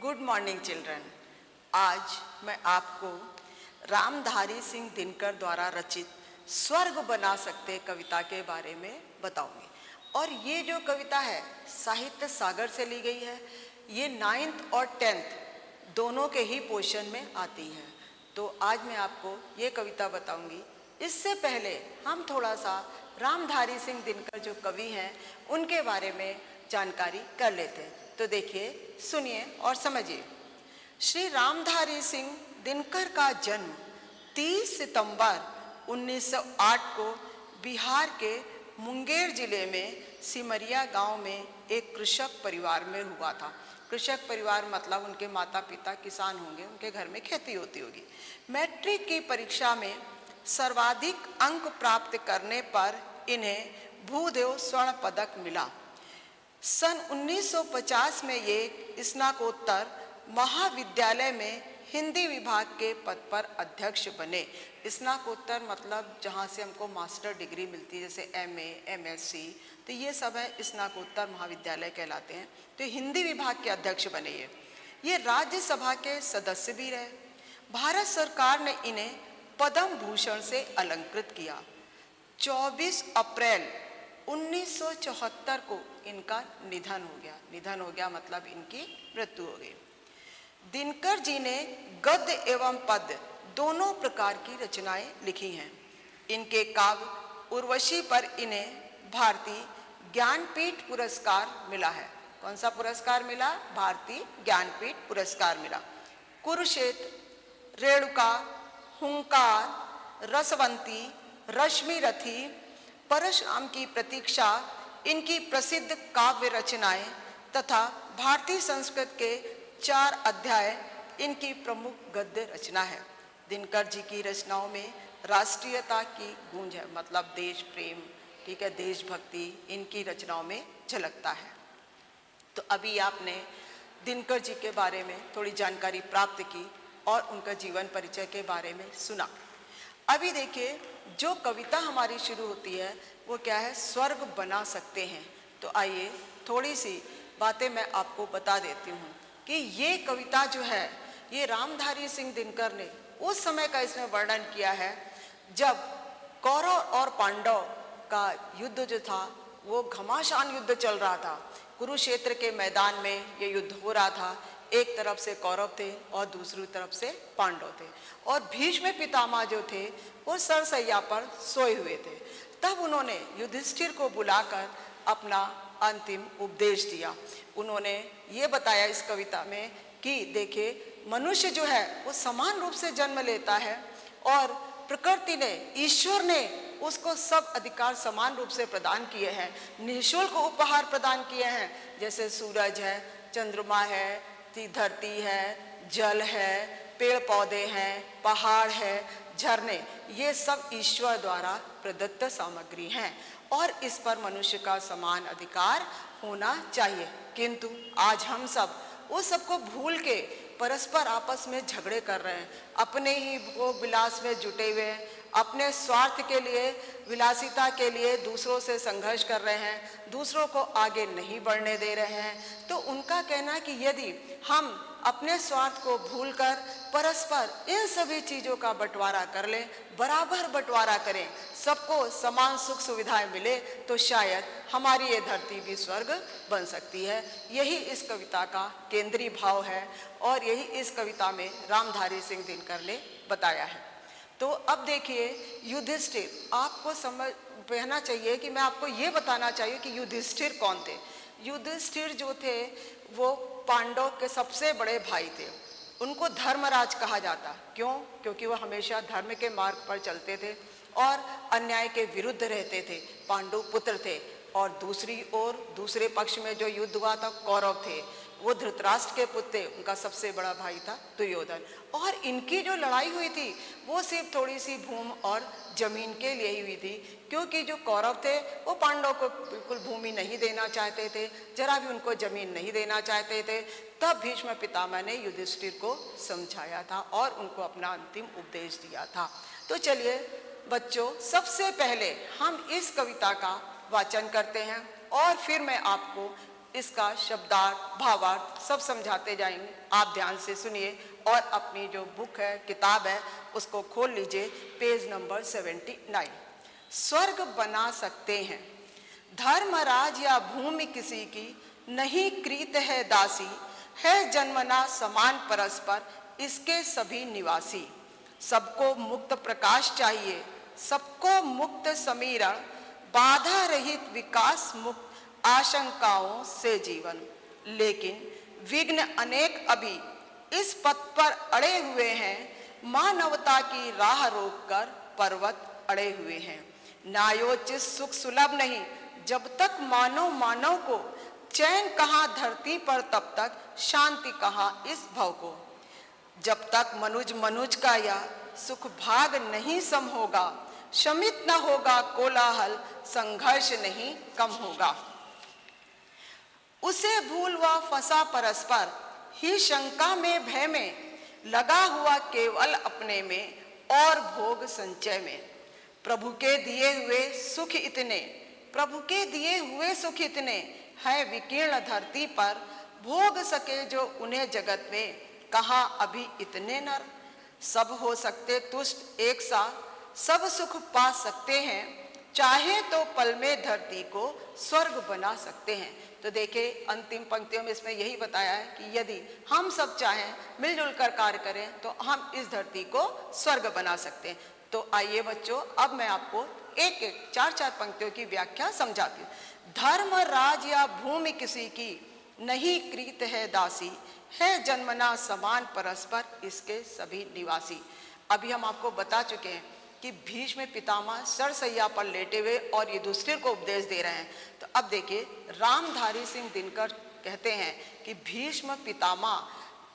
Good morning children. आज मैं आपको रामधारी सिंह दिनकर द्वारा रचित स्वर्ग बना सकते कविता के बारे में बताऊंगी। और ये जो कविता है साहित्य सागर से ली गई है। ये 9th और 10th दोनों के ही पोर्शन में आती है। तो आज मैं आपको ये कविता बताऊंगी। इससे पहले हम थोड़ा सा रामधारी सिंह दिनकर जो कवि हैं उनके बारे में जानकारी कर लेते हैं। तो देखिए, सुनिए और समझिए। श्री रामधारी सिंह दिनकर का जन्म 30 सितंबर 1908 को बिहार के मुंगेर जिले में सिमरिया गांव में एक कृषक परिवार में हुआ था। कृषक परिवार मतलब उनके माता पिता किसान होंगे, उनके घर में खेती होती होगी। मैट्रिक की परीक्षा में सर्वाधिक अंक प्राप्त करने पर इन्हें भूदेव स्वर्ण पदक मिला। सन 1950 में ये स्नातकोत्तर महाविद्यालय में हिंदी विभाग के पद पर अध्यक्ष बने। स्नातकोत्तर मतलब जहाँ से हमको मास्टर डिग्री मिलती है, जैसे MA, MSc, तो ये सब है स्नातकोत्तर महाविद्यालय कहलाते हैं। तो हिंदी विभाग के अध्यक्ष बने। ये राज्यसभा के सदस्य भी रहे। भारत सरकार ने इन्हें पद्म भूषण से अलंकृत किया। 24 अप्रैल 1974 को इनका निधन हो गया मतलब इनकी मृत्यु हो गई। दिनकर जी ने गद्य एवं पद्य दोनों प्रकार की रचनाएं लिखी हैं। इनके काव्य उर्वशी पर इन्हें भारतीय ज्ञानपीठ पुरस्कार मिला है। कौन सा पुरस्कार मिला? भारतीय ज्ञानपीठ पुरस्कार मिला। कुरुक्षेत्र, रेणुका, हुंकार, रसवंती, रश्मि रथी, परशुराम की प्रतीक्षा इनकी प्रसिद्ध काव्य रचनाएं तथा भारतीय संस्कृत के 4 अध्याय इनकी प्रमुख गद्य रचना है। दिनकर जी की रचनाओं में राष्ट्रीयता की गूंज है, मतलब देश प्रेम, ठीक है, देशभक्ति इनकी रचनाओं में झलकता है। तो अभी आपने दिनकर जी के बारे में थोड़ी जानकारी प्राप्त की और उनका जीवन परिचय के बारे में सुना। अभी देखिए, जो कविता हमारी शुरू होती है वो क्या है? स्वर्ग बना सकते हैं। तो आइए थोड़ी सी बातें मैं आपको बता देती हूँ कि ये कविता जो है ये रामधारी सिंह दिनकर ने उस समय का इसमें वर्णन किया है जब कौरव और पांडव का युद्ध जो था वो घमासान युद्ध चल रहा था। कुरुक्षेत्र के मैदान में ये युद्ध हो रहा था। एक तरफ से कौरव थे और दूसरी तरफ से पांडव थे। और भीष्म पितामह जो थे वो सरसैया पर सोए हुए थे। तब उन्होंने युधिष्ठिर को बुलाकर अपना अंतिम उपदेश दिया। उन्होंने ये बताया इस कविता में कि देखिए, मनुष्य जो है वो समान रूप से जन्म लेता है और प्रकृति ने, ईश्वर ने उसको सब अधिकार समान रूप से प्रदान किए हैं, निःशुल्क उपहार प्रदान किए हैं। जैसे सूरज है, चंद्रमा है, धरती है, जल है, पेड़ पौधे हैं, पहाड़ है, झरने, ये सब ईश्वर द्वारा प्रदत्त सामग्री हैं और इस पर मनुष्य का समान अधिकार होना चाहिए। किंतु आज हम सब उस सबको भूल के परस्पर आपस में झगड़े कर रहे हैं, अपने ही भोग विलास में जुटे हुए हैं, अपने स्वार्थ के लिए, विलासिता के लिए दूसरों से संघर्ष कर रहे हैं, दूसरों को आगे नहीं बढ़ने दे रहे हैं। तो उनका कहना है कि यदि हम अपने स्वार्थ को भूलकर परस्पर इन सभी चीज़ों का बंटवारा कर लें, बराबर बंटवारा करें, सबको समान सुख सुविधाएं मिले, तो शायद हमारी ये धरती भी स्वर्ग बन सकती है। यही इस कविता का केंद्रीय भाव है और यही इस कविता में रामधारी सिंह दिनकर ने बताया है। तो अब देखिए, युधिष्ठिर, आपको समझ कहना चाहिए कि मैं आपको ये बताना चाहिए कि युधिष्ठिर कौन थे। युधिष्ठिर जो थे वो पांडव के सबसे बड़े भाई थे। उनको धर्मराज कहा जाता। क्यों? क्योंकि वो हमेशा धर्म के मार्ग पर चलते थे और अन्याय के विरुद्ध रहते थे। पांडु पुत्र थे। और दूसरी ओर दूसरे पक्ष में जो युद्ध हुआ था, कौरव थे, वो धृतराष्ट्र के पुत्र थे, उनका सबसे बड़ा भाई था दुर्योधन। और इनकी जो लड़ाई हुई थी वो सिर्फ थोड़ी सी भूमि और जमीन के लिए ही हुई थी, क्योंकि जो कौरव थे वो पांडव को बिल्कुल भूमि नहीं देना चाहते थे, जरा भी उनको जमीन नहीं देना चाहते थे। तब भीष्म पितामह ने युधिष्ठिर को समझाया था और उनको अपना अंतिम उपदेश दिया था। तो चलिए बच्चों, सबसे पहले हम इस कविता का वाचन करते हैं और फिर मैं आपको इसका शब्दार्थ भावार्थ सब समझाते जाएंगे। आप ध्यान से सुनिए और अपनी जो बुक है, किताब है, उसको खोल लीजिए, पेज नंबर 79। स्वर्ग बना सकते हैं, धर्मराज या भूमि किसी की नहीं कृत है दासी, है जन्मना समान परस्पर इसके सभी निवासी। सबको मुक्त प्रकाश चाहिए, सबको मुक्त समीरण, बाधा रहित विकास, मुक्त आशंकाओं से जीवन। लेकिन विघ्न अनेक अभी इस पथ पर अड़े हुए हैं, मानवता की राह रोककर पर्वत अड़े हुए हैं। न्यायोचित सुख सुलभ नहीं, जब तक मानव को चैन कहाँ धरती पर, तब तक शांति कहाँ इस भव को। जब तक मनुज का यह सुख भाग नहीं सम होगा, शमित न होगा कोलाहल, संघर्ष नहीं कम होगा। उसे भूल व फंसा परस्पर ही शंका में भय में, लगा हुआ केवल अपने में और भोग संचय में। प्रभु के दिए हुए सुख इतने, प्रभु के दिए हुए सुख इतने है विकीर्ण धरती पर, भोग सके जो उन्हें जगत में, कहाँ अभी इतने नर। सब हो सकते तुष्ट एक सा, सब सुख पा सकते हैं, चाहे तो पल में धरती को स्वर्ग बना सकते हैं। तो देखिए अंतिम पंक्तियों में इसमें यही बताया है कि यदि हम सब चाहें, मिलजुल कर कार्य करें, तो हम इस धरती को स्वर्ग बना सकते हैं। तो आइए बच्चों, अब मैं आपको एक एक 4-4 पंक्तियों की व्याख्या समझाती हूँ। धर्म राज या भूमि किसी की नहीं कृत है दासी, है जन्मना समान परस्पर इसके सभी निवासी। अभी हम आपको बता चुके हैं कि भीष्म पितामह सरसैया पर लेटे हुए और युधिष्ठिर को उपदेश दे रहे हैं। तो अब देखिए रामधारी सिंह दिनकर कहते हैं कि भीष्म पितामह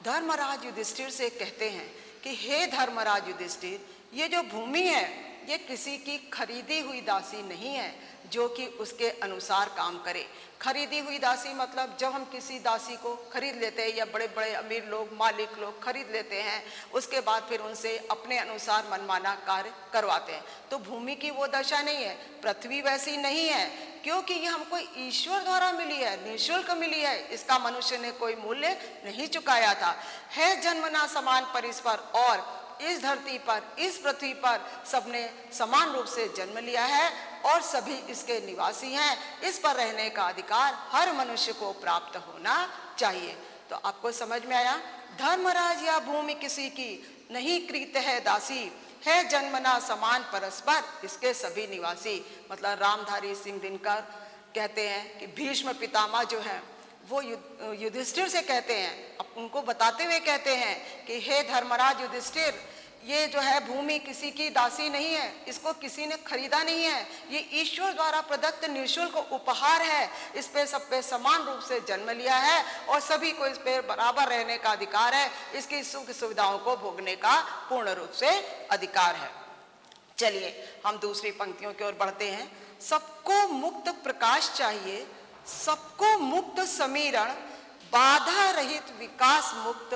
धर्मराज युधिष्ठिर से कहते हैं कि हे धर्मराज युधिष्ठिर, ये जो भूमि है ये किसी की खरीदी हुई दासी नहीं है जो कि उसके अनुसार काम करे। खरीदी हुई दासी मतलब जब हम किसी दासी को खरीद लेते हैं या बड़े बड़े अमीर लोग, मालिक लोग खरीद लेते हैं, उसके बाद फिर उनसे अपने अनुसार मनमाना कार्य करवाते हैं। तो भूमि की वो दशा नहीं है, पृथ्वी वैसी नहीं है, क्योंकि ये हमको ईश्वर द्वारा मिली है, निःशुल्क मिली है, इसका मनुष्य ने कोई मूल्य नहीं चुकाया था। है जन्मना समान परिस्पर, और इस धरती पर, इस पृथ्वी पर सबने समान रूप से जन्म लिया है और सभी इसके निवासी हैं। इस पर रहने का अधिकार हर मनुष्य को प्राप्त होना चाहिए। तो आपको समझ में आया, धर्मराज या भूमि किसी की नहीं कृत है दासी, है जन्मना समान परस्पर इसके सभी निवासी। मतलब रामधारी सिंह दिनकर कहते हैं कि भीष्म पितामह जो है वो युधिष्ठिर से कहते हैं, अब उनको बताते हुए कहते हैं कि हे धर्मराज युधिष्ठिर, ये जो है भूमि किसी की दासी नहीं है, इसको किसी ने खरीदा नहीं है, ये ईश्वर द्वारा प्रदत्त निःशुल्क उपहार है। इस पे सब पे समान रूप से जन्म लिया है और सभी को इस पे बराबर रहने का अधिकार है, इसकी सुख सुविधाओं को भोगने का पूर्ण रूप से अधिकार है। चलिए हम दूसरी पंक्तियों की ओर बढ़ते हैं। सबको मुक्त प्रकाश चाहिए, सबको मुक्त समीरण, बाधा रहित विकास, मुक्त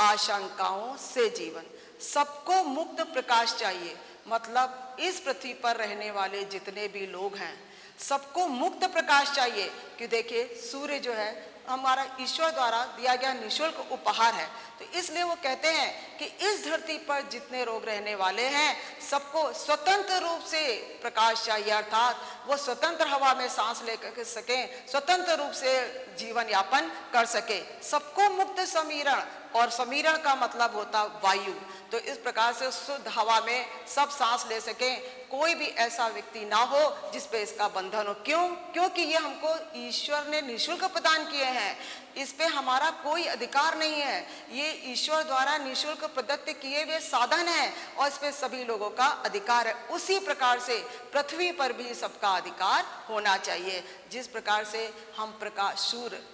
आशंकाओं से जीवन। सबको मुक्त प्रकाश चाहिए, मतलब इस पृथ्वी पर रहने वाले जितने भी लोग हैं सबको मुक्त प्रकाश चाहिए। कि देखिए सूर्य जो है हमारा ईश्वर द्वारा दिया गया निःशुल्क उपहार है, तो इसलिए वो कहते हैं कि इस धरती पर जितने लोग रहने वाले हैं सबको स्वतंत्र रूप से प्रकाश चाहिए, अर्थात वो स्वतंत्र हवा में सांस ले सकें, स्वतंत्र रूप से जीवन यापन कर सके। सबको मुक्त समीरण, और समीरण का मतलब होता वायु, तो इस प्रकार से शुद्ध हवा में सब सांस ले सकें, कोई भी ऐसा व्यक्ति ना हो जिस पे इसका बंधन हो। क्यों? क्योंकि ये हमको ईश्वर ने निःशुल्क प्रदान किए हैं, इस पे हमारा कोई अधिकार नहीं है, ये ईश्वर द्वारा निःशुल्क प्रदत्त किए हुए साधन है और इस पे सभी लोगों का अधिकार है। उसी प्रकार से पृथ्वी पर भी सबका अधिकार होना चाहिए। जिस प्रकार से हम प्रकाश,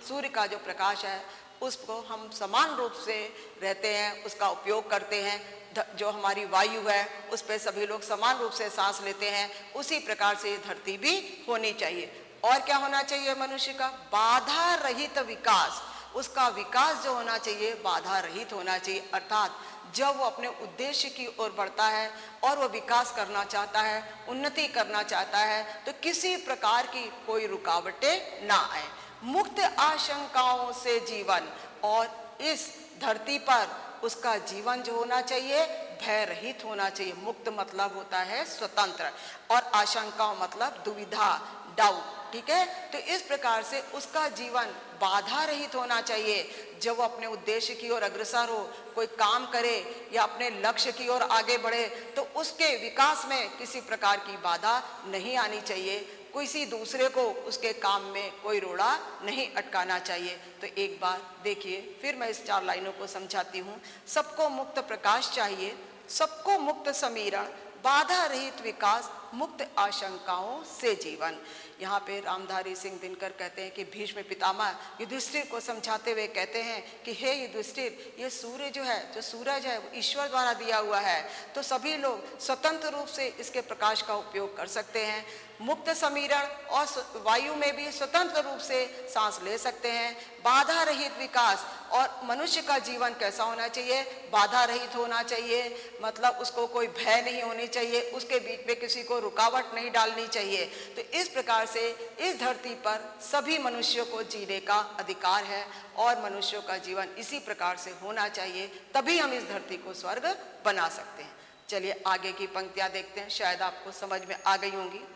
सूर्य का जो प्रकाश है उसको हम समान रूप से रहते हैं, उसका उपयोग करते हैं, जो हमारी वायु है उस पे सभी लोग समान रूप से सांस लेते हैं, उसी प्रकार से धरती भी होनी चाहिए। और क्या होना चाहिए मनुष्य का? बाधा रहित विकास, उसका विकास जो होना चाहिए बाधा रहित होना चाहिए, अर्थात जब वो अपने उद्देश्य की ओर बढ़ता है और वो विकास करना चाहता है, उन्नति करना चाहता है, तो किसी प्रकार की कोई रुकावटें ना आए। मुक्त आशंकाओं से जीवन, और इस धरती पर उसका जीवन जो होना चाहिए भय रहित होना चाहिए। मुक्त मतलब होता है स्वतंत्र, और आशंकाओं मतलब दुविधा, डाउट, ठीक है। तो इस प्रकार से उसका जीवन बाधा रहित होना चाहिए। जब वो अपने उद्देश्य की ओर अग्रसर हो, कोई काम करे या अपने लक्ष्य की ओर आगे बढ़े, तो उसके विकास में किसी प्रकार की बाधा नहीं आनी चाहिए। किसी दूसरे को उसके काम में कोई रोड़ा नहीं अटकाना चाहिए। तो एक बार देखिए, फिर मैं इस 4 लाइनों को समझाती हूँ। सबको मुक्त प्रकाश चाहिए, सबको मुक्त समीरण, बाधा रहित विकास, मुक्त आशंकाओं से जीवन। यहाँ पे रामधारी सिंह दिनकर कहते हैं कि भीष्म पितामह युधिष्ठिर को समझाते हुए कहते हैं कि हे युधिष्ठिर, ये सूर्य जो है, जो सूरज है, वो ईश्वर द्वारा दिया हुआ है, तो सभी लोग स्वतंत्र रूप से इसके प्रकाश का उपयोग कर सकते हैं। मुक्त समीरण, और वायु में भी स्वतंत्र रूप से सांस ले सकते हैं। बाधा रहित विकास, और मनुष्य का जीवन कैसा होना चाहिए, बाधा रहित होना चाहिए, मतलब उसको कोई भय नहीं होनी चाहिए, उसके बीच में किसी को रुकावट नहीं डालनी चाहिए। तो इस प्रकार से इस धरती पर सभी मनुष्यों को जीने का अधिकार है, और मनुष्यों का जीवन इसी प्रकार से होना चाहिए, तभी हम इस धरती को स्वर्ग बना सकते हैं। चलिए आगे की पंक्तियां देखते हैं, शायद आपको समझ में आ गई होंगी।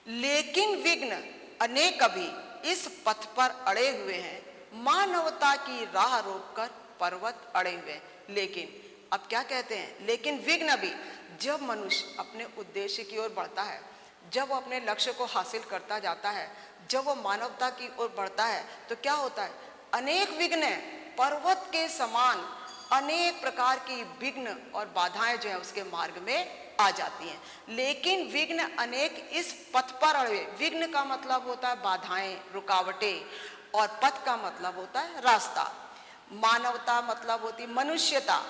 लेकिन विघ्न अनेक अभी इस पथ पर अड़े हुए हैं, मानवता की राह रोककर पर्वत अड़े हुए हैं। लेकिन अब क्या कहते हैं, लेकिन विघ्न भी, जब मनुष्य अपने उद्देश्य की ओर बढ़ता है, जब वो अपने लक्ष्य को हासिल करता जाता है, जब वो मानवता की ओर बढ़ता है, तो क्या होता है, अनेक विघ्न, पर्वत के समान अनेक प्रकार की विघ्न और बाधाएं जो है उसके मार्ग में आ जाती हैं। लेकिन विघ्न अनेक इस पथ पर अड़े, विघ्न का मतलब होता है बाधाएं, रुकावटें, और पथ का मतलब होता है रास्ता। मानवता मतलब होती मनुष्यता,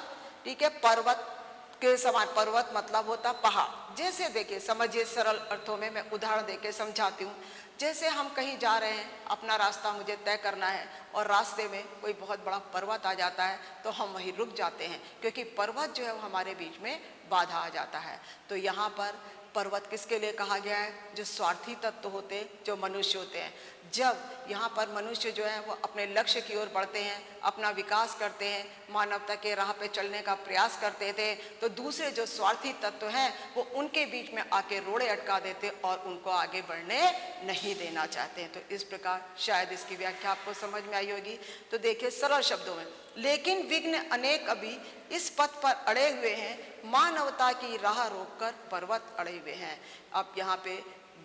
ठीक है। पर्वत के समान, पर्वत मतलब होता पहाड़। जैसे देखिए, समझिए, सरल अर्थों में मैं उदाहरण देके समझाती हूँ। जैसे हम कहीं जा रहे हैं, अपना रास्ता मुझे तय करना है, और रास्ते में कोई बहुत बड़ा पर्वत आ जाता है, तो हम वहीं रुक जाते हैं, क्योंकि पर्वत जो है वो हमारे बीच में बाधा आ जाता है। तो यहाँ पर पर्वत किसके लिए कहा गया है, जो स्वार्थी तत्व होते, जो मनुष्य होते हैं। जब यहाँ पर मनुष्य जो है वो अपने लक्ष्य की ओर बढ़ते हैं, अपना विकास करते हैं, मानवता के राह पे चलने का प्रयास करते थे, तो दूसरे जो स्वार्थी तत्व हैं वो उनके बीच में आके रोड़े अटका देते और उनको आगे बढ़ने नहीं देना चाहते हैं। तो इस प्रकार शायद इसकी व्याख्या आपको समझ में आई होगी। तो देखिए सरल शब्दों में, लेकिन विघ्न अनेक अभी इस पथ पर अड़े हुए हैं, मानवता की राह रोककर पर्वत अड़े हुए हैं। अब यहाँ पे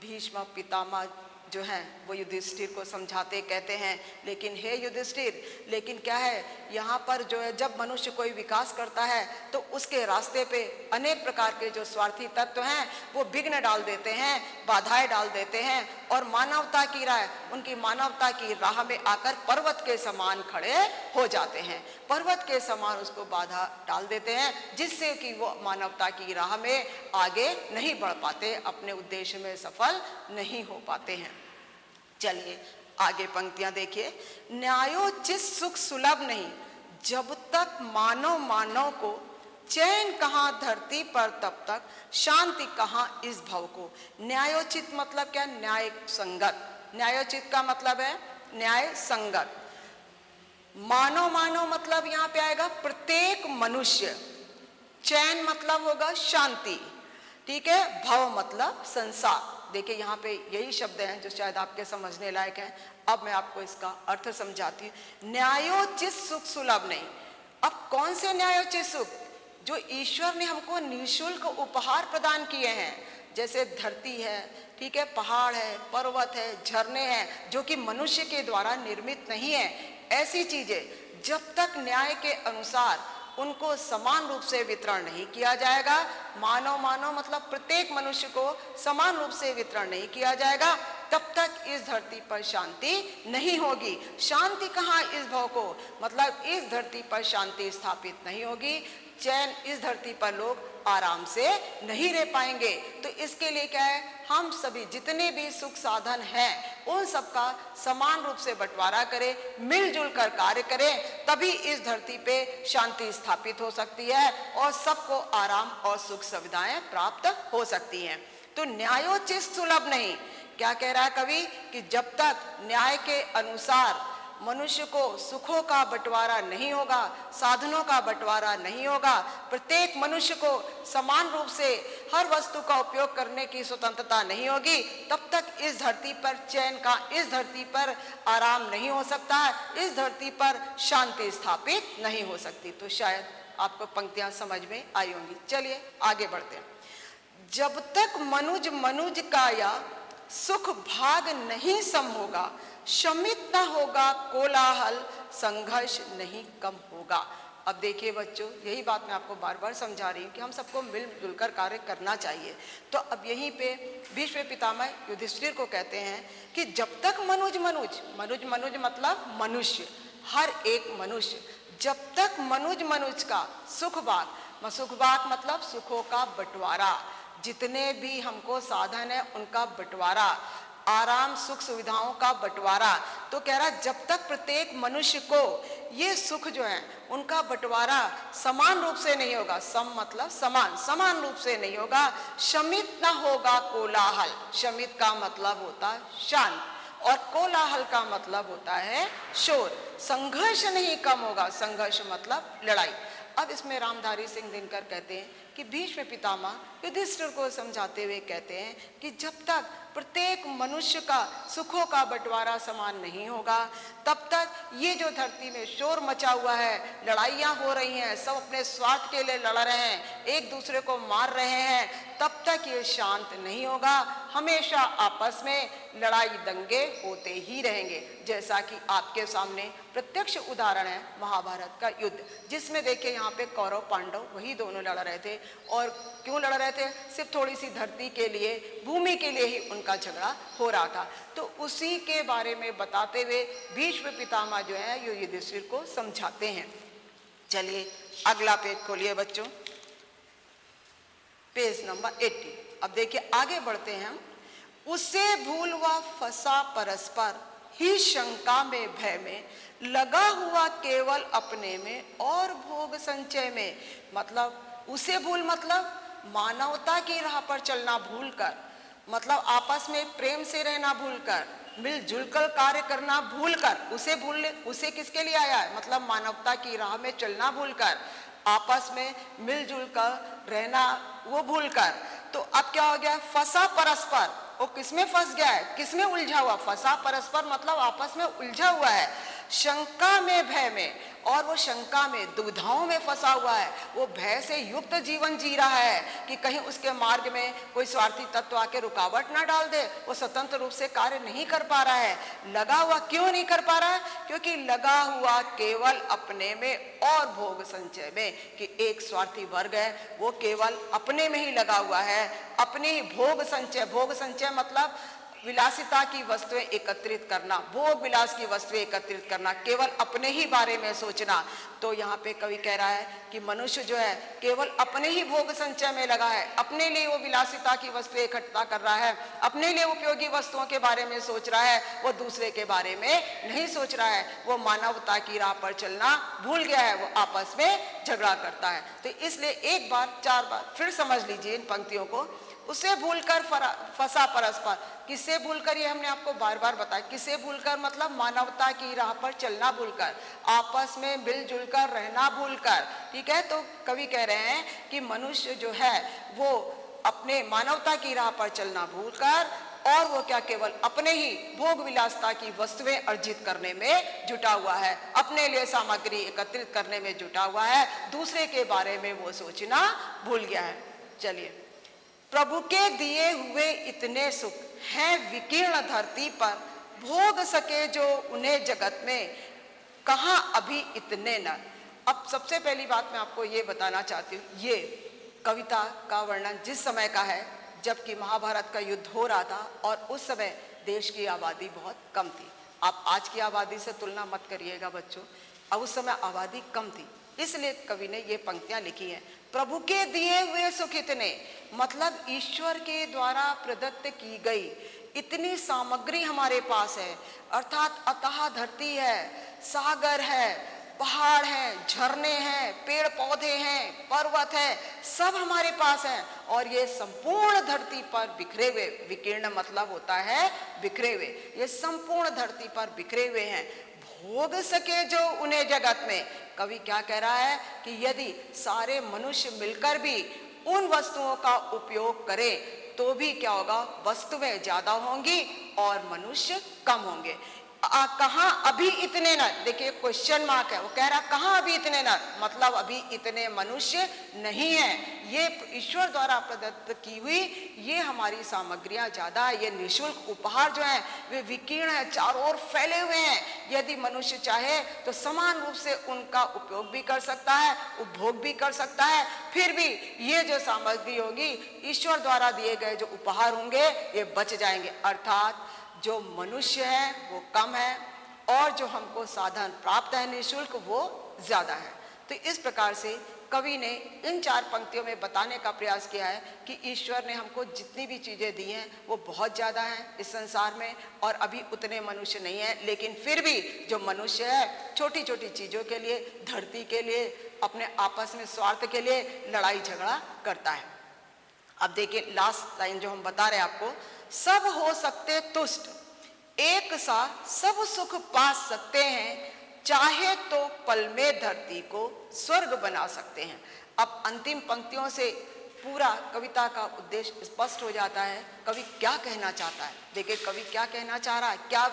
भीष्म पितामह जो हैं वो युधिष्ठिर को समझाते कहते हैं, लेकिन हे युधिष्ठिर, लेकिन क्या है, यहाँ पर जो है जब मनुष्य कोई विकास करता है तो उसके रास्ते पे अनेक प्रकार के जो स्वार्थी तत्व हैं वो विघ्न डाल देते हैं, बाधाएं डाल देते हैं, और मानवता की राह, उनकी मानवता की राह में आकर पर्वत के समान खड़े हो जाते हैं, पर्वत के समान उसको बाधा डाल देते हैं, जिससे कि वो मानवता की राह में आगे नहीं बढ़ पाते, अपने उद्देश्य में सफल नहीं हो पाते हैं। चलिए आगे पंक्तियां देखिए। न्यायोचित सुख सुलभ नहीं, जब तक मानव को चैन कहाँ धरती पर, तब तक शांति कहाँ इस भव को। न्यायोचित मतलब क्या, न्याय संगत। न्यायोचित का मतलब है न्याय संगत। मानव मतलब यहाँ पे आएगा प्रत्येक मनुष्य। चैन मतलब होगा शांति, ठीक है। भव मतलब संसार। देखिए यहाँ पे यही शब्द हैं जो शायद आपके समझने लायक हैं। अब मैं आपको इसका अर्थ समझाती हूँ। न्यायोचित सुख सुलभ नहीं। अब कौन से न्यायोचित सुख, जो ईश्वर ने हमको निःशुल्क उपहार प्रदान किए हैं, जैसे धरती है, ठीक है, पहाड़ है, पर्वत है, झरने हैं, जो कि मनुष्य के द्वारा निर्मित नहीं है। ऐसी चीजें जब तक न्याय के अनुसार उनको समान रूप से वितरण नहीं किया जाएगा, मानव मतलब प्रत्येक मनुष्य को समान रूप से वितरण नहीं किया जाएगा, तब तक इस धरती पर शांति नहीं होगी। शांति कहाँ इस भव को, मतलब इस धरती पर शांति स्थापित नहीं होगी, चैन इस धरती पर लोग आराम से नहीं रह पाएंगे। तो इसके लिए क्या है, हम सभी जितने भी सुख साधन हैं उन सबका समान रूप से बंटवारा करें, मिलजुल कर कार्य करें, तभी इस धरती पे शांति स्थापित हो सकती है और सबको आराम और सुख सुविधाएं प्राप्त हो सकती हैं। तो न्यायोचित सुलभ नहीं, क्या कह रहा है कवि कि जब तक न्याय के अनुसार मनुष्य को सुखों का बंटवारा नहीं होगा, साधनों का बंटवारा नहीं होगा, प्रत्येक मनुष्य को समान रूप से हर वस्तु का उपयोग करने की स्वतंत्रता नहीं होगी, तब तक इस धरती पर चैन का, इस धरती पर आराम नहीं हो सकता है, इस धरती पर शांति स्थापित नहीं हो सकती। तो शायद आपको पंक्तियां समझ में आई होंगी। चलिए आगे बढ़ते हैं। जब तक मनुज मनुज का या सुख भाग नहीं सम होगा, शमित न होगा कोलाहल, संघर्ष नहीं कम होगा। अब देखिए बच्चों, यही बात मैं आपको बार बार समझा रही हूँ कि हम सबको मिलजुल कर कार्य करना चाहिए। तो अब यहीं पे भीष्म पितामह युधिष्ठिर को कहते हैं कि जब तक मनुज मनुज, मनुज मनुज मतलब मनुष्य, हर एक मनुष्य, जब तक मनुज मनुज का सुख भाग, सुख भाग मतलब सुखों का बंटवारा, जितने भी हमको साधन है उनका बंटवारा, आराम सुख सुविधाओं का बंटवारा, तो कह रहा जब तक प्रत्येक मनुष्य को ये सुख जो है उनका बंटवारा समान रूप से नहीं होगा, सम मतलब समान, समान रूप से नहीं होगा, शमित न होगा कोलाहल, शमित का मतलब होता है शांत और कोलाहल का मतलब होता है शोर, संघर्ष नहीं कम होगा, संघर्ष मतलब लड़ाई। अब इसमें रामधारी सिंह दिनकर कहते हैं कि भीष्म पितामह युधिष्ठिर को समझाते हुए कहते हैं कि जब तक प्रत्येक मनुष्य का सुखों का बंटवारा समान नहीं होगा, तब तक ये जो धरती में शोर मचा हुआ है, लड़ाइयाँ हो रही हैं, सब अपने स्वार्थ के लिए लड़ रहे हैं, एक दूसरे को मार रहे हैं, तब तक ये शांत नहीं होगा, हमेशा आपस में लड़ाई दंगे होते ही रहेंगे। जैसा कि आपके सामने प्रत्यक्ष उदाहरण है महाभारत का युद्ध, जिसमें देखिए यहाँ पे कौरव पांडव वही दोनों लड़ रहे थे, और क्यों लड़ रहे थे? सिर्फ थोड़ी सी धरती के लिए, भूमि के लिए ही उनका झगड़ा हो रहा था। तो उसी के बारे में बताते हुए भीष्म पितामह जो है ये युधिष्ठिर को समझाते हैं। चलिए अगला पेज खोलिए बच्चों, पेज नंबर 80। अब देखिए आगे बढ़ते हैं हम। उसे भूल व फंसा परस्पर ही शंका में भय में, लगा हुआ केवल अपने में और भोग संचय में। मतलब उसे भूल मतलब मानवता की राह पर चलना भूलकर, मतलब आपस में प्रेम से रहना भूलकर, मिलजुल कर कार्य करना भूलकर, उसे भूल, उसे किसके लिए आया है? मतलब मानवता की राह में चलना भूलकर, आपस में मिलजुल कर रहना वो भूलकर। तो अब क्या हो गया? फंसा परस्पर, वो किसमें फंस गया है? किसमें उलझा हुआ? फंसा परस्पर मतलब आपस में उलझा हुआ है, शंका में भय में, और वो शंका में दुविधाओं में फंसा हुआ है, वो भय से युक्त जीवन जी रहा है कि कहीं उसके मार्ग में कोई स्वार्थी तत्व आके रुकावट ना डाल दे, वो स्वतंत्र रूप से कार्य नहीं कर पा रहा है। लगा हुआ क्यों नहीं कर पा रहा है? क्योंकि लगा हुआ केवल अपने में और भोग संचय में, कि एक स्वार्थी वर्ग है वो केवल अपने में ही लगा हुआ है, अपने ही भोग संचय, भोग संचय मतलब विलासिता की वस्तुएं एकत्रित करना, भोग विलास की वस्तुएं एकत्रित करना, केवल अपने ही बारे में सोचना। तो यहाँ पे कवि कह रहा है कि मनुष्य जो है केवल अपने ही भोग संचय में लगा है, अपने लिए वो विलासिता की वस्तुएं इकट्ठा कर रहा है, अपने लिए उपयोगी वस्तुओं के बारे में सोच रहा है, वो दूसरे के बारे में नहीं सोच रहा है, वो मानवता की राह पर चलना भूल गया है, वो आपस में झगड़ा करता है। तो इसलिए एक बार, चार बार फिर समझ लीजिए इन पंक्तियों को। उसे भूलकर फंसा परस्पर, किससे भूलकर? ये हमने आपको बार बार बताया, किससे भूलकर मतलब मानवता की राह पर चलना भूलकर, आपस में मिलजुल कर रहना भूलकर। ठीक है, तो कवि कह रहे हैं कि मनुष्य जो है वो अपने मानवता की राह पर चलना भूलकर, और वो क्या केवल अपने ही भोग विलासता की वस्तुएं अर्जित करने में जुटा हुआ है, अपने लिए सामग्री एकत्रित करने में जुटा हुआ है, दूसरे के बारे में वो सोचना भूल गया है। चलिए, प्रभु के दिए हुए इतने सुख हैं विकीर्ण धरती पर, भोग सके जो उन्हें जगत में, कहाँ अभी इतने न। अब सबसे पहली बात मैं आपको ये बताना चाहती हूँ, ये कविता का वर्णन जिस समय का है जबकि महाभारत का युद्ध हो रहा था, और उस समय देश की आबादी बहुत कम थी। आप आज की आबादी से तुलना मत करिएगा बच्चों, अब उस समय आबादी कम थी, इसलिए कवि ने ये पंक्तियां लिखी हैं। प्रभु के दिए हुए सुख इतने, मतलब ईश्वर के द्वारा प्रदत्त की गई इतनी सामग्री हमारे पास है, अर्थात अतः धरती है, सागर है, पहाड़ हैं, झरने हैं, पेड़ पौधे हैं, पर्वत है, सब हमारे पास हैं और ये संपूर्ण धरती पर बिखरे हुए, विकीर्ण मतलब होता है बिखरे हुए, ये संपूर्ण धरती पर बिखरे हुए हैं। भोग सके जो उन्हें जगत में, कवि क्या कह रहा है कि यदि सारे मनुष्य मिलकर भी उन वस्तुओं का उपयोग करें तो भी क्या होगा, वस्तुएं ज्यादा होंगी और मनुष्य कम होंगे। कहाँ अभी इतने नर, देखिए क्वेश्चन मार्क है, वो कह रहा कहाँ अभी इतने नर, मतलब अभी इतने मनुष्य नहीं है। ये ईश्वर द्वारा प्रदत्त की हुई ये हमारी सामग्रियां ज्यादा है, ये निःशुल्क उपहार जो हैं वे विकीर्ण है, चारों ओर फैले हुए हैं। यदि मनुष्य चाहे तो समान रूप से उनका उपयोग भी कर सकता है, उपभोग भी कर सकता है, फिर भी ये जो सामग्री होगी ईश्वर द्वारा दिए गए जो उपहार होंगे ये बच जाएंगे। अर्थात जो मनुष्य है वो कम है और जो हमको साधन प्राप्त है निःशुल्क वो ज्यादा है। तो इस प्रकार से कवि ने इन 4 पंक्तियों में बताने का प्रयास किया है कि ईश्वर ने हमको जितनी भी चीजें दी हैं वो बहुत ज्यादा हैं इस संसार में और अभी उतने मनुष्य नहीं है, लेकिन फिर भी जो मनुष्य है छोटी छोटी चीजों के लिए, धरती के लिए, अपने आपस में स्वार्थ के लिए लड़ाई झगड़ा करता है। अब देखिए लास्ट लाइन जो हम बता रहे हैं आपको, सब हो सकते तुष्ट, एक सा सब सुख पा सकते हैं, चाहे तो पल में धरती को स्वर्ग बना सकते हैं। अब अंतिम पंक्तियों से पूरा कविता का उद्देश्य स्पष्ट हो जाता है, कवि क्या कहना चाहता है। देखिए कवि क्या कहना चाह रहा है, क्या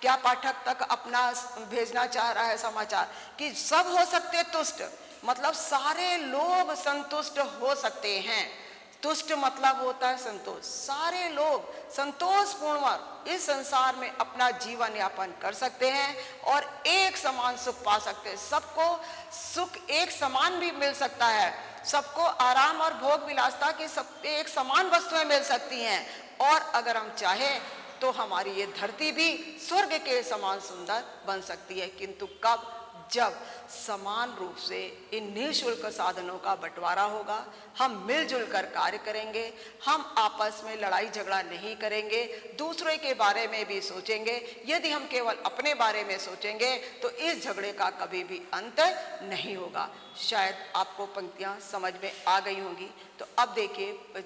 क्या पाठक तक अपना भेजना चाह रहा है समाचार कि सब हो सकते तुष्ट, मतलब सारे लोग संतुष्ट हो सकते हैं। तुष्ट मतलब होता है संतोष, सारे लोग संतोषपूर्वक इस संसार में अपना जीवन यापन कर सकते हैं और एक समान सुख पा सकते हैं। सबको सुख एक समान भी मिल सकता है, सबको आराम और भोग विलासता की सब एक समान वस्तुएं मिल सकती हैं और अगर हम चाहें तो हमारी ये धरती भी स्वर्ग के समान सुंदर बन सकती है। किंतु कब, जब समान रूप से इन निःशुल्क साधनों का बंटवारा होगा, हम मिलजुल कर कार्य करेंगे, हम आपस में लड़ाई झगड़ा नहीं करेंगे, दूसरे के बारे में भी सोचेंगे। यदि हम केवल अपने बारे में सोचेंगे तो इस झगड़े का कभी भी अंत नहीं होगा। शायद आपको पंक्तियां समझ में आ गई होंगी। तो अब देखिए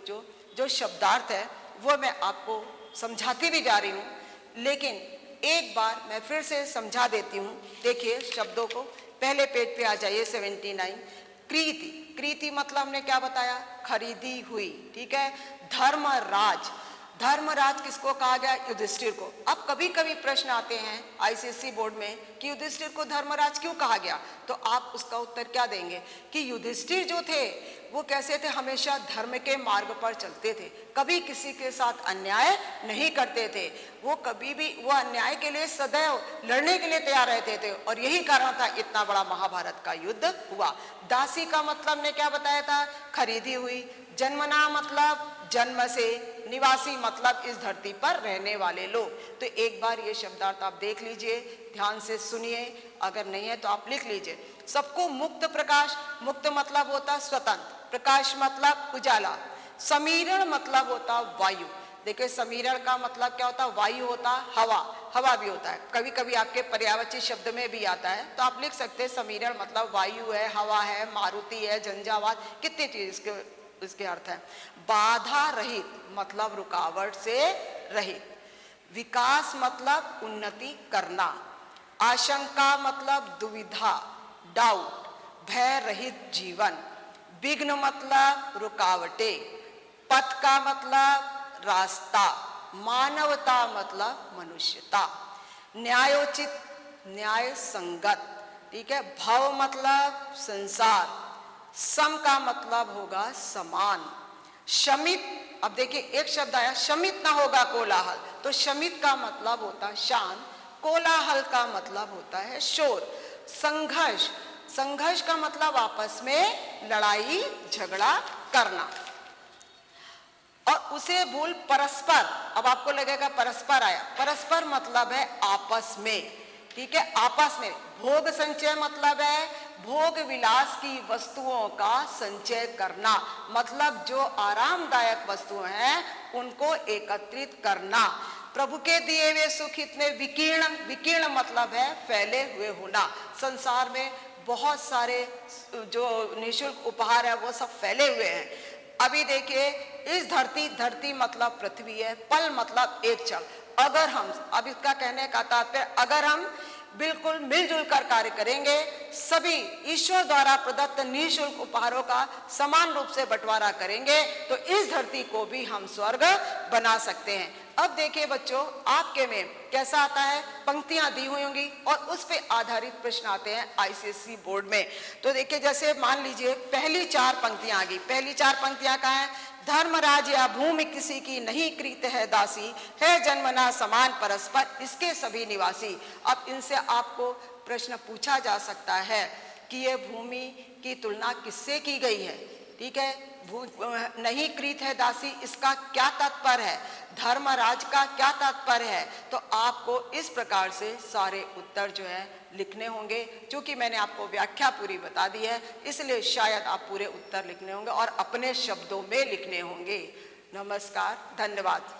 जो शब्दार्थ है वो मैं आपको समझाती भी जा रही हूँ, लेकिन एक बार मैं फिर से समझा देती हूँ। देखिए शब्दों को, पहले पेज पे आ जाइए 79। कृति, कृति मतलब हमने क्या बताया, खरीदी हुई, ठीक है। धर्मराज, धर्मराज किसको कहा गया, युधिष्ठिर को। अब कभी कभी प्रश्न आते हैं आईसीएसई बोर्ड में कि युधिष्ठिर को धर्मराज क्यों कहा गया, तो आप उसका उत्तर क्या देंगे कि युधिष्ठिर जो थे वो कैसे थे, हमेशा धर्म के मार्ग पर चलते थे, कभी किसी के साथ अन्याय नहीं करते थे, वो कभी भी वो अन्याय के लिए सदैव लड़ने के लिए तैयार रहते थे और यही कारण था इतना बड़ा महाभारत का युद्ध हुआ। दासी का मतलब ने क्या बताया था, खरीदी हुई। जन्मना मतलब जन्म से, निवासी मतलब इस धरती पर रहने वाले लोग। तो एक बार ये शब्दार्थ आप देख लीजिए, ध्यान से सुनिए, अगर नहीं है तो आप लिख लीजिए। सबको मुक्त प्रकाश, मुक्त मतलब होता स्वतंत्र, प्रकाश मतलब उजाला, समीरण मतलब होता वायु। देखिए समीरण का मतलब क्या होता, वायु होता, हवा, हवा भी होता है, कभी कभी आपके पर्यायवाची शब्द में भी आता है, तो आप लिख सकते हैं समीरण मतलब वायु है, हवा है, मारुति है, झंझावात, कितनी चीज इसके अर्थ है। बाधा रहित मतलब रुकावट से रहित, विकास मतलब उन्नति करना, आशंका मतलब दुविधा, डाउट, भय रहित जीवन, विघ्न मतलब रुकावटें, पथ का मतलब रास्ता, मानवता मतलब मनुष्यता, न्यायोचित न्याय संगत, ठीक है। भव मतलब संसार, सम का मतलब होगा समान, शमित, अब देखिए एक शब्द आया शमित ना होगा कोलाहल, तो शमित का मतलब होता है शांत, कोलाहल का मतलब होता है शोर। संघर्ष, संघर्ष का मतलब आपस में लड़ाई झगड़ा करना, और उसे भूल परस्पर, अब आपको लगेगा परस्पर आया, परस्पर मतलब है आपस में, ठीक है, आपस में। भोग संचय मतलब है भोग विलास की वस्तुओं का संचय करना, मतलब जो आरामदायक वस्तुएं हैं उनको एकत्रित करना। प्रभु के दिए हुए सुख इतने विकीर्ण, विकीर्ण मतलब है फैले हुए होना। संसार में बहुत सारे जो निःशुल्क उपहार है वो सब फैले हुए हैं। अभी देखिए, इस धरती, धरती मतलब पृथ्वी है, पल मतलब एक क्षण। अगर हम, अब इसका कहने का तात्पर्य, अगर हम बिल्कुल मिलजुल कर कार्य करेंगे, सभी ईश्वर द्वारा प्रदत्त निःशुल्क उपहारों का समान रूप से बंटवारा करेंगे, तो इस धरती को भी हम स्वर्ग बना सकते हैं। अब देखिए बच्चों, आपके में कैसा आता है, पंक्तियां दी हुई होंगी और उस पे आधारित प्रश्न आते हैं आईसीएसई बोर्ड में। तो देखिए, जैसे मान लीजिए पहली 4 पंक्तियां आ गई। पहली 4 पंक्तियां कहाँ हैं? धर्मराज या भूमि किसी की नहीं कृत है दासी, है जन्मना समान परस्पर इसके सभी निवासी। अब इनसे आपको प्रश्न पूछा जा सकता है कि ये भूमि की तुलना किससे की गई है? ठीक है, नहीं कृत है दासी, इसका क्या तात्पर्य है? धर्मराज का क्या तात्पर्य है? तो आपको इस प्रकार से सारे उत्तर जो है लिखने होंगे। क्योंकि मैंने आपको व्याख्या पूरी बता दी है, इसलिए शायद आप पूरे उत्तर लिखने होंगे और अपने शब्दों में लिखने होंगे। नमस्कार, धन्यवाद।